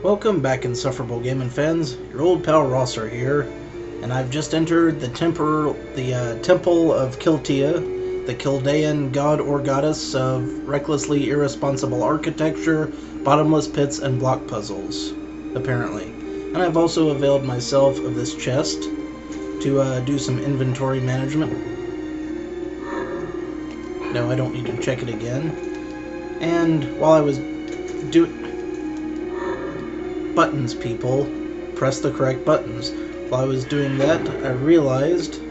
Welcome back, Insufferable gaming fans. Your old pal Rosser here, and I've just entered the Temple of Kiltia, the Kildaean god or goddess of recklessly irresponsible architecture, bottomless pits, and block puzzles, apparently. And I've also availed myself of this chest to do some inventory management. No, I don't need to check it again. And while I was doing... Buttons, people. Press the correct buttons. While I was doing that, I realized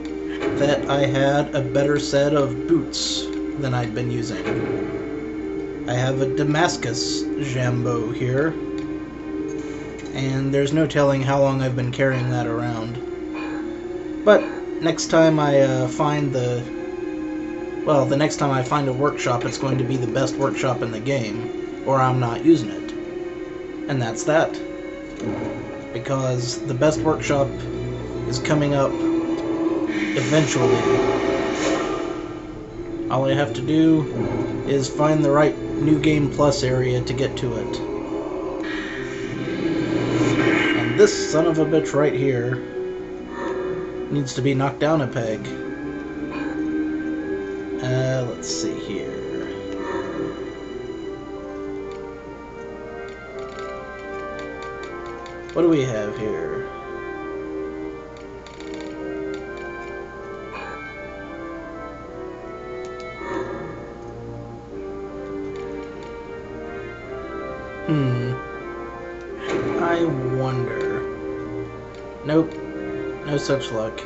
that I had a better set of boots than I'd been using. I have a Damascus Jambo here, and there's no telling how long I've been carrying that around. But next time I find the next time I find a workshop, it's going to be the best workshop in the game, or I'm not using it. And that's that. Because the best workshop is coming up eventually. All I have to do is find the right New Game Plus area to get to it. And this son of a bitch right here needs to be knocked down a peg. Let's see here. What do we have here? I wonder. Nope. No such luck.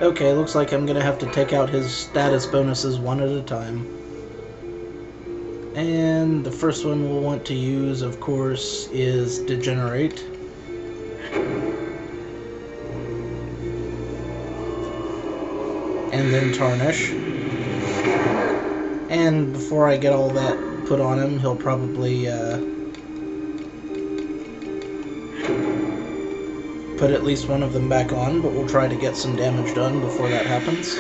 Okay, looks like I'm gonna have to take out his status bonuses one at a time. And the first one we'll want to use, of course, is Degenerate. And then Tarnish. And before I get all that put on him, he'll probably put at least one of them back on, but we'll try to get some damage done before that happens.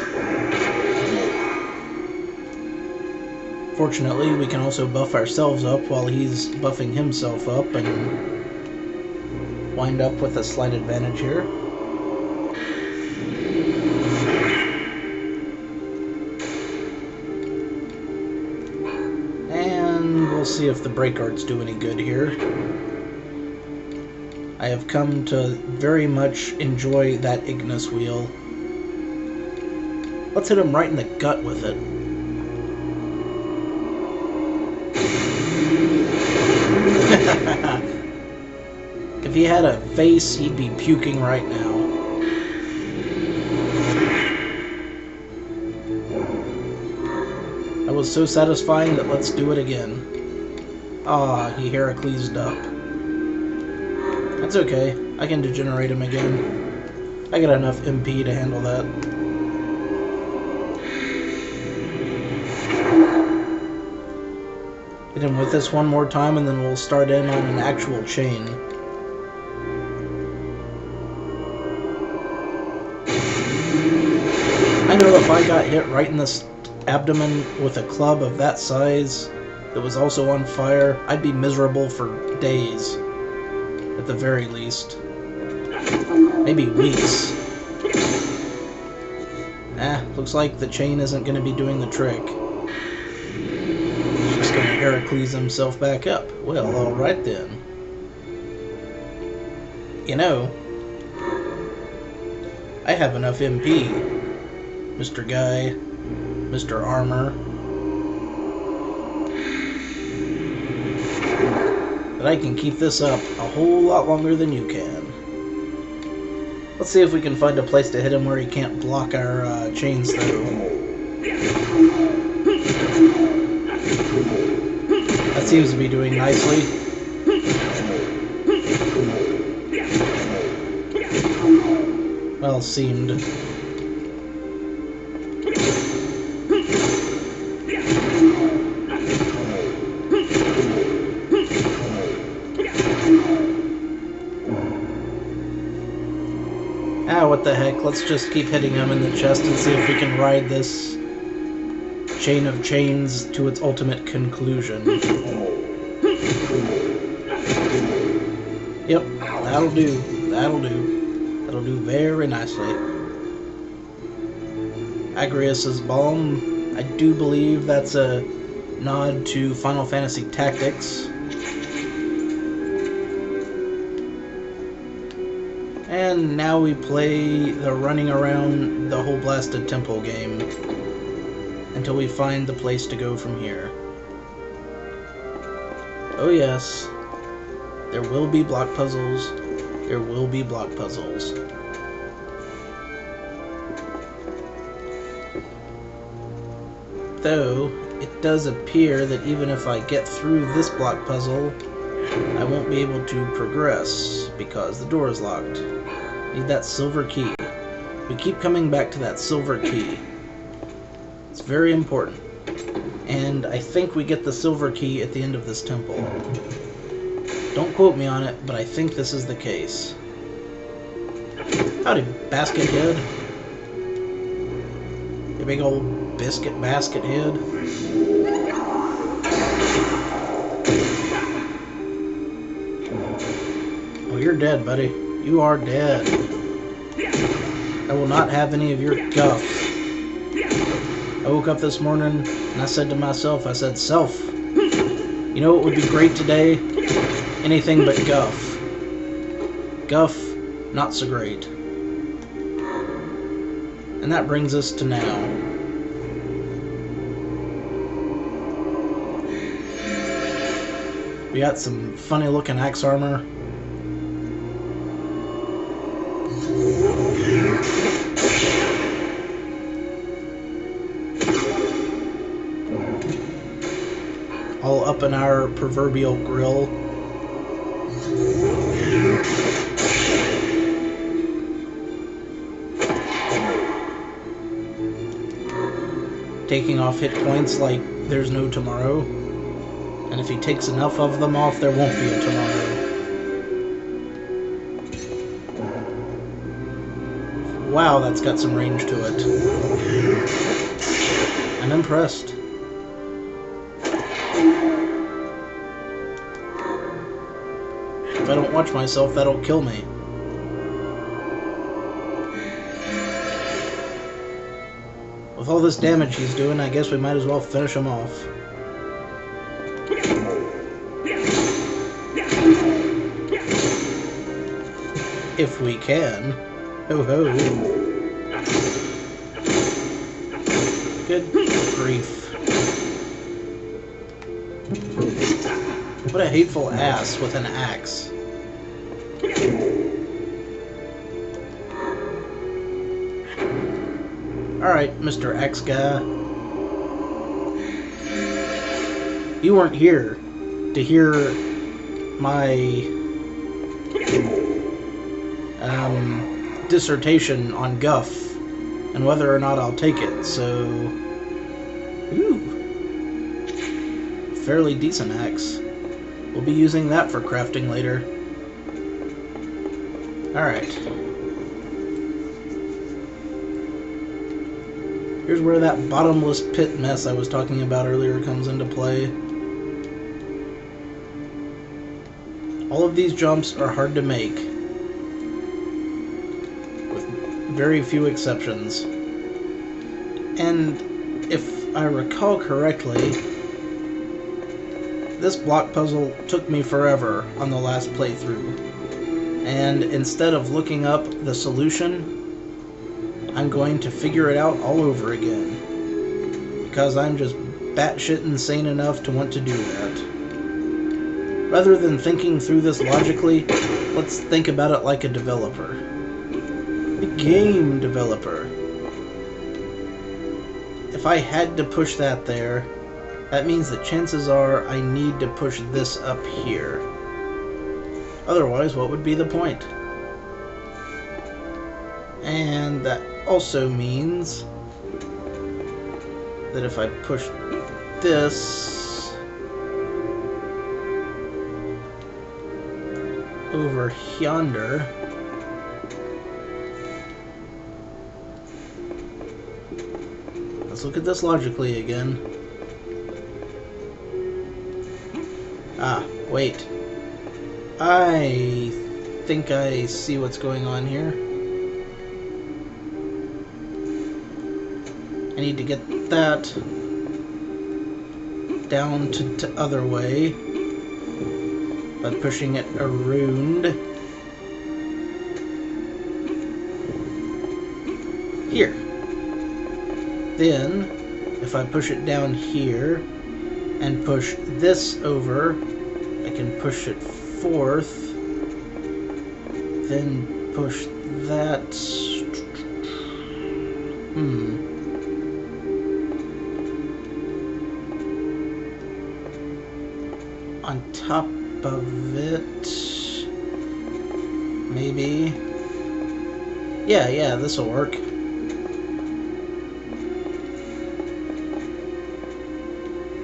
Fortunately, we can also buff ourselves up while he's buffing himself up and wind up with a slight advantage here. We'll see if the break arts do any good here. I have come to very much enjoy that Ignis wheel. Let's hit him right in the gut with it. If he had a face, he'd be puking right now. That was so satisfying that let's do it again. Ah, he Heracles'd up. That's okay. I can degenerate him again. I got enough MP to handle that. Hit him with this one more time and then we'll start in on an actual chain. I know if I got hit right in the abdomen with a club of that size that was also on fire, I'd be miserable for days, at the very least. Maybe weeks. Looks like the chain isn't going to be doing the trick. He's just going to Heracles himself back up. Well, alright then. You know, I have enough MP, Mr. Guy, Mr. Armor, that I can keep this up a whole lot longer than you can. Let's see if we can find a place to hit him where he can't block our chains through. That seems to be doing nicely. Well, seemed. What the heck, let's just keep hitting him in the chest and see if we can ride this chain of chains to its ultimate conclusion. Yep, that'll do. That'll do. That'll do very nicely. Agrius's Balm. I do believe that's a nod to Final Fantasy Tactics. And now we play the running around the whole blasted temple game until we find the place to go from here. Oh yes, there will be block puzzles. There will be block puzzles. Though, it does appear that even if I get through this block puzzle, I won't be able to progress because the door is locked. Need that silver key. We keep coming back to that silver key. It's very important. And I think we get the silver key at the end of this temple. Don't quote me on it, but I think this is the case. Howdy, basket head. You big old biscuit basket head. Oh, you're dead, buddy. You are dead. I will not have any of your guff. I woke up this morning and I said to myself, I said, Self, you know what would be great today? Anything but guff. Guff, not so great. And that brings us to now. We got some funny looking axe armor. All up in our proverbial grill. Taking off hit points like there's no tomorrow. And if he takes enough of them off, there won't be a tomorrow. Wow, that's got some range to it. I'm impressed. If I don't watch myself, that'll kill me. With all this damage he's doing, I guess we might as well finish him off. If we can. Ho ho. Good grief. What a hateful ass with an axe. Alright, Mr. Axe guy. You weren't here to hear my dissertation on guff and whether or not I'll take it, so fairly decent axe. We'll be using that for crafting later. Alright. Here's where that bottomless pit mess I was talking about earlier comes into play. All of these jumps are hard to make, with very few exceptions. And if I recall correctly, this block puzzle took me forever on the last playthrough. And instead of looking up the solution, I'm going to figure it out all over again. Because I'm just batshit insane enough to want to do that. Rather than thinking through this logically, let's think about it like a developer. A game developer. If I had to push that there, that means that chances are I need to push this up here. Otherwise, what would be the point? And that also means that if I push this over yonder, let's look at this logically again. Ah, wait. I think I see what's going on here. I need to get that down to other way by pushing it around here. Then, if I push it down here and push this over, I can push it forth, then push that. On top of it, maybe. Yeah, this'll work.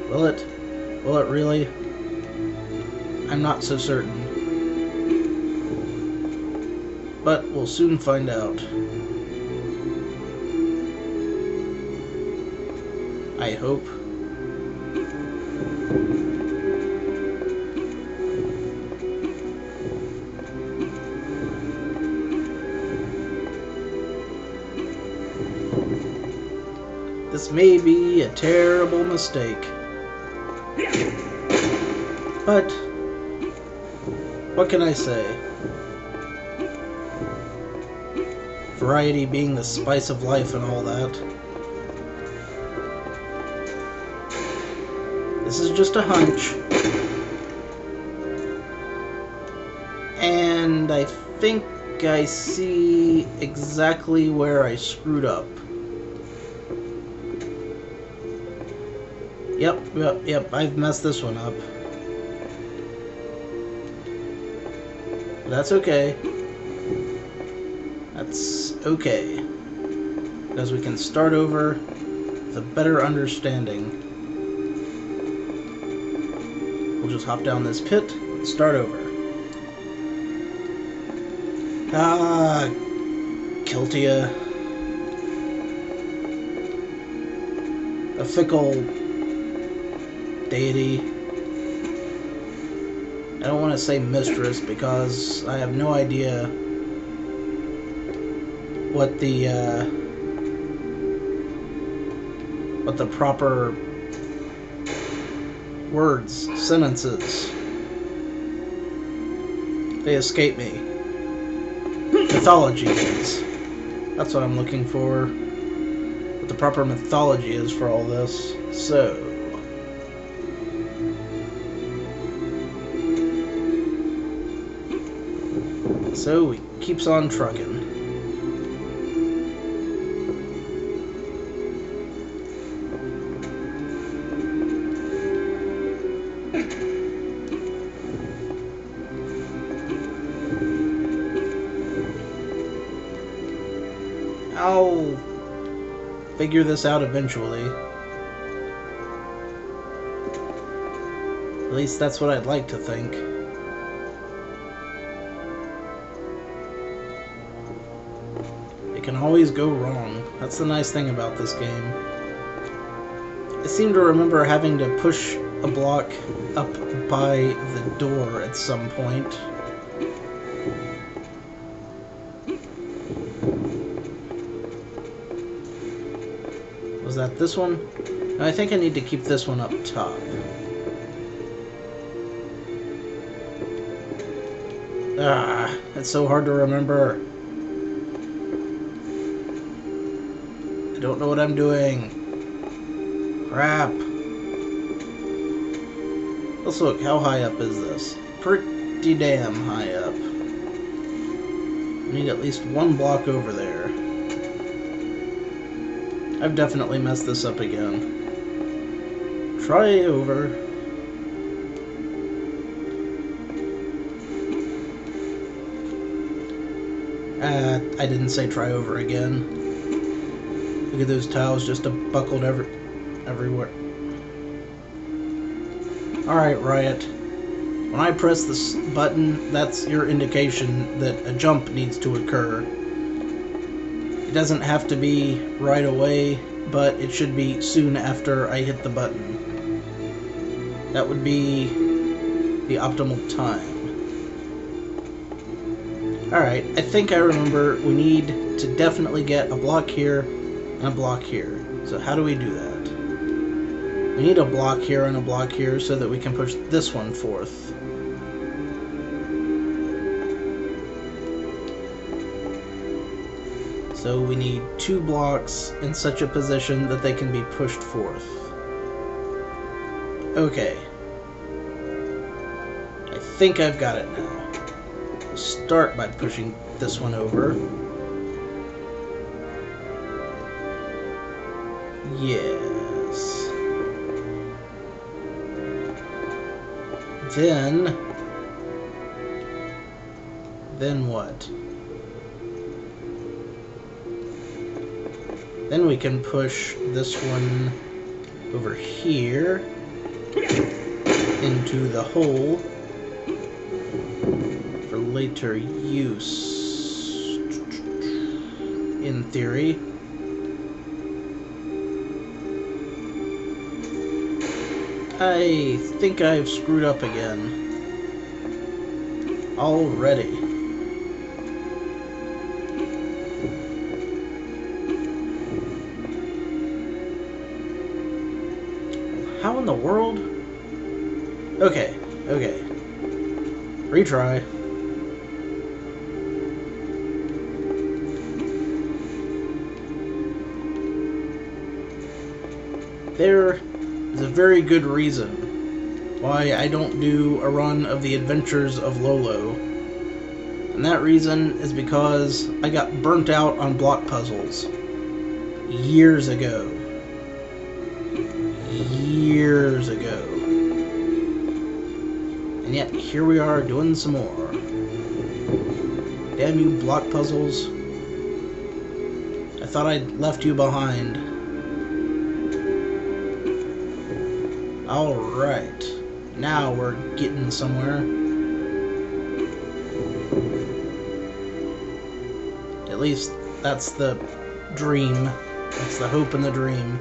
Will it? Will it really? I'm not so certain. But we'll soon find out. I hope. This may be a terrible mistake. But what can I say? Variety being the spice of life and all that. This is just a hunch. And I think I see exactly where I screwed up. Yep, I've messed this one up. But that's okay. That's okay. Because we can start over with a better understanding. We'll just hop down this pit and start over. Kiltia. A fickle deity. I don't want to say mistress because I have no idea what the proper words, sentences. They escape me. Mythology is. That's what I'm looking for. What the proper mythology is for all this. So he keeps on trucking. I'll figure this out eventually. At least that's what I'd like to think. It can always go wrong. That's the nice thing about this game. I seem to remember having to push a block up by the door at some point. Was that this one? No, I think I need to keep this one up top. It's so hard to remember. I don't know what I'm doing. Crap. Let's look, how high up is this? Pretty damn high up. I need at least one block over there. I've definitely messed this up again. Try over. I didn't say try over again. Look at those tiles just buckled everywhere. Alright, Riot. When I press this button, that's your indication that a jump needs to occur. It doesn't have to be right away, but it should be soon after I hit the button. That would be the optimal time. Alright, I think I remember we need to definitely get a block here and a block here. So how do we do that? We need a block here and a block here so that we can push this one forth. So we need 2 blocks in such a position that they can be pushed forth. Okay. I think I've got it now. Start by pushing this one over. Yes. Then what? Then we can push this one over here into the hole for later use, in theory. I think I've screwed up again. Already. How in the world? Okay, okay. Retry. There is a very good reason why I don't do a run of the Adventures of Lolo. And that reason is because I got burnt out on block puzzles years ago. Years ago. And yet, here we are doing some more. Damn you block puzzles. I thought I'd left you behind. Alright. Now we're getting somewhere. At least that's the dream. That's the hope and the dream.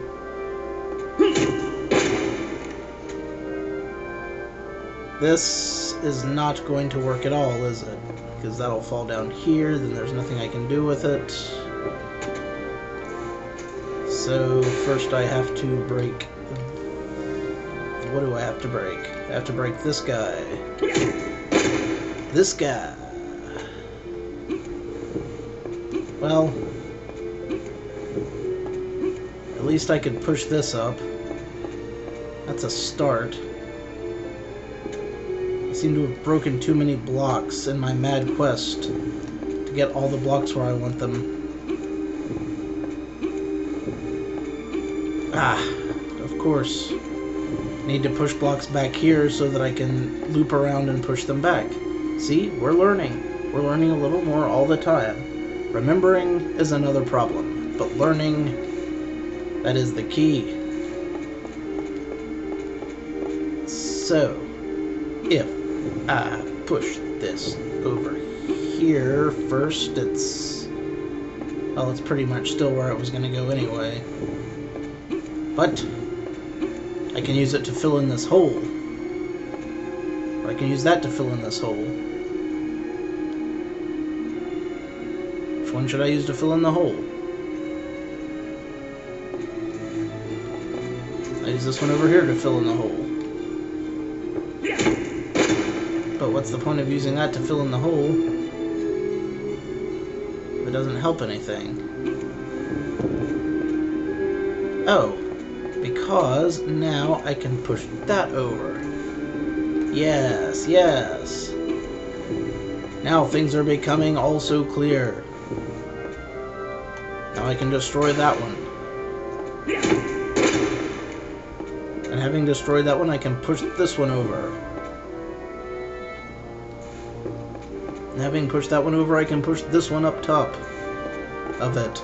This is not going to work at all, is it? Because that'll fall down here, then there's nothing I can do with it. So first I have to break... What do I have to break? I have to break this guy. This guy. Well, at least I could push this up. That's a start. I seem to have broken too many blocks in my mad quest to get all the blocks where I want them. Ah, of course. Need to push blocks back here so that I can loop around and push them back. See, we're learning. We're learning a little more all the time. Remembering is another problem, but learning, that is the key. So, if I push this over here first, well, it's pretty much still where it was going to go anyway. But I can use it to fill in this hole. Or I can use that to fill in this hole. Which one should I use to fill in the hole? I use this one over here to fill in the hole. But what's the point of using that to fill in the hole if it doesn't help anything? Oh. Because now I can push that over. Yes, yes. Now things are becoming also clear. Now I can destroy that one. And having destroyed that one, I can push this one over. And having pushed that one over, I can push this one up top of it.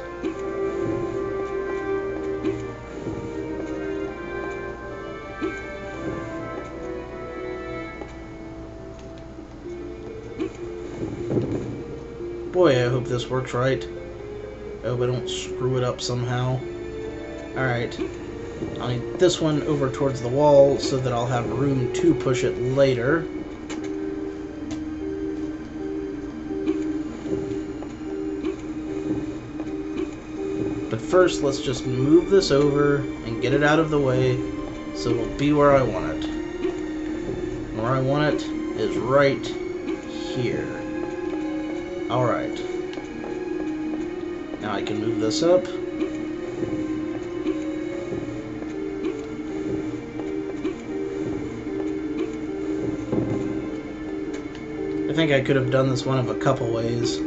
Boy, I hope this works right. I hope I don't screw it up somehow. Alright. I'll need this one over towards the wall so that I'll have room to push it later. first, let's just move this over and get it out of the way so it'll be where I want it. Where I want it is right here. Alright. Now I can move this up. I think I could have done this one of a couple ways.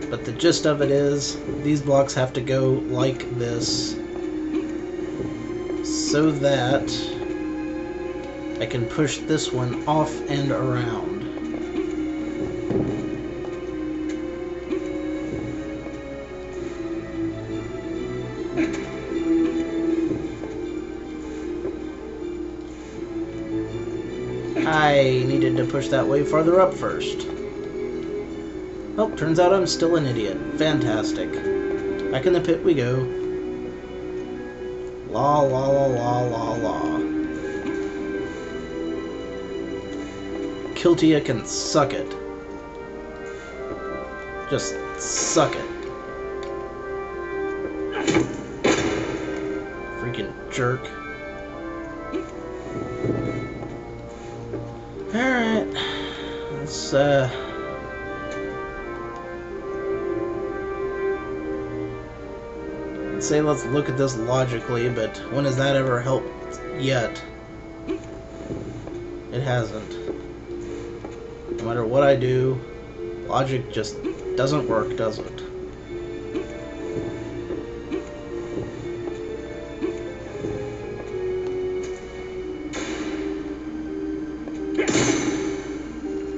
But the gist of it is, these blocks have to go like this so that I can push this one off and around. I needed to push that way farther up first. Oh, turns out I'm still an idiot. Fantastic. Back in the pit we go. La la la la la la. Kiltia can suck it. Just suck it. Freaking jerk. Alright. Let's say let's look at this logically, but when has that ever helped yet? It hasn't. No matter what I do, logic just doesn't work, does it?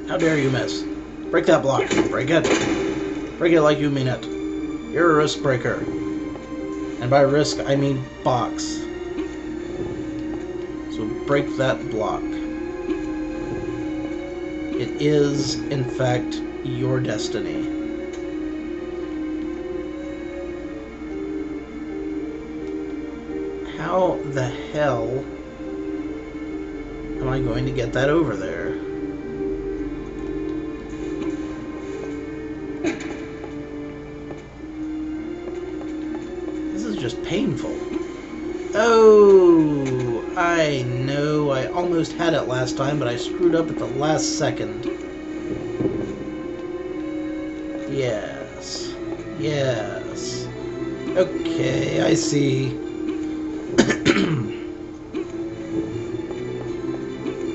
How dare you miss? Break that block. Break it. Break it like you mean it. You're a risk breaker. And by risk, I mean box. So break that block. It is, in fact, your destiny. How the hell am I going to get that over there? Just painful. Oh, I know. I almost had it last time, but I screwed up at the last second. Yes. Yes. Okay, I see.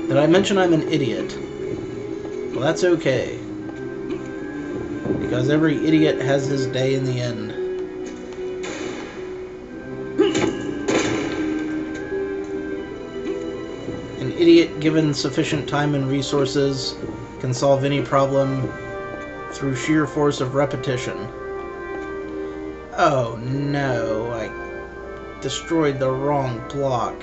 Did I mention I'm an idiot? Well, that's okay. Because every idiot has his day in the end. An idiot, given sufficient time and resources, can solve any problem through sheer force of repetition. Oh no, I destroyed the wrong block.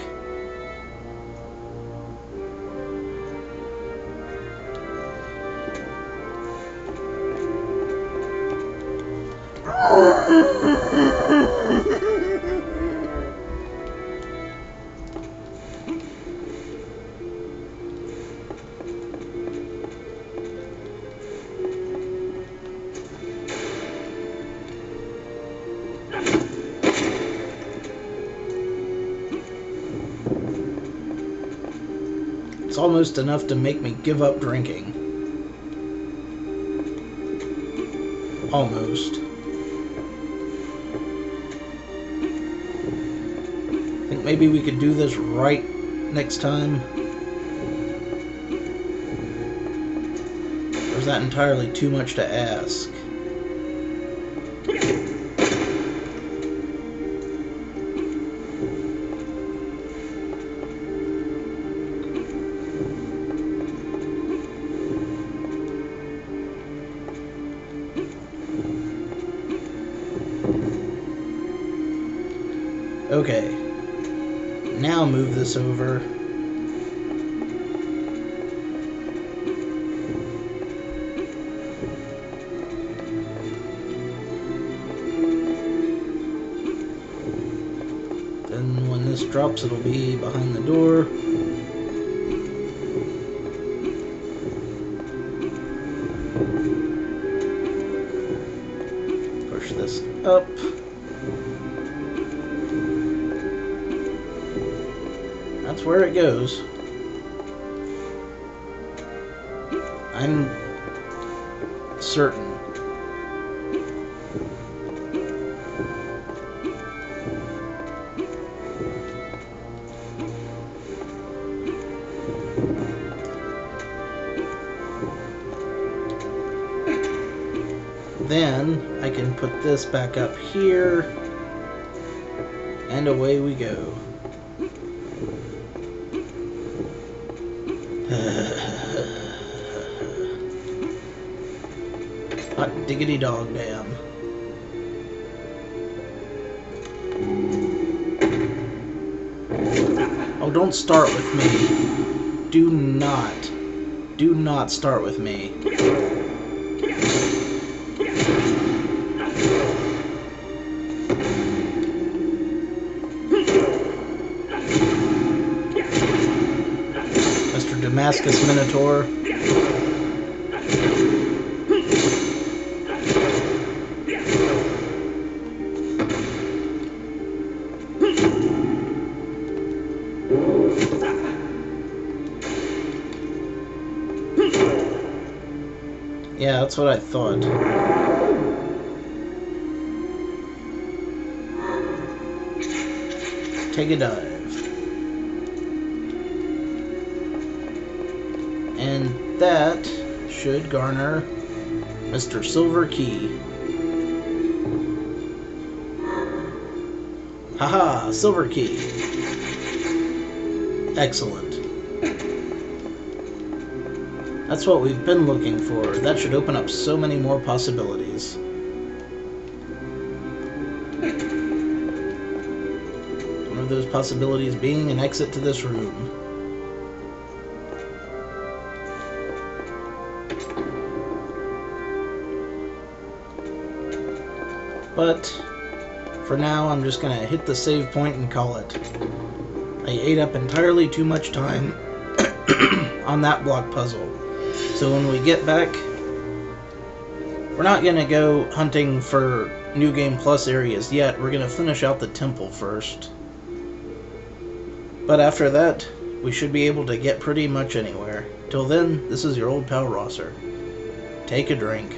It's almost enough to make me give up drinking. Almost. Think maybe we could do this right next time? Or is that entirely too much to ask? Okay, now move this over. Then when this drops, it'll be behind the door. Push this That's where it goes. I'm certain. Then I can put this back up here, and away we go. Hot diggity dog damn. Oh, don't start with me. Do not start with me. Mr. Damascus Minotaur. Yeah, that's what I thought. Take a dive. And that should garner Mr. Silver Key. Haha, Silver Key. Excellent. That's what we've been looking for. That should open up so many more possibilities. One of those possibilities being an exit to this room. But for now, I'm just gonna hit the save point and call it. I ate up entirely too much time on that block puzzle. So when we get back, we're not going to go hunting for New Game Plus areas yet. We're going to finish out the temple first. But after that, we should be able to get pretty much anywhere. Till then, this is your old pal Rosser. Take a drink.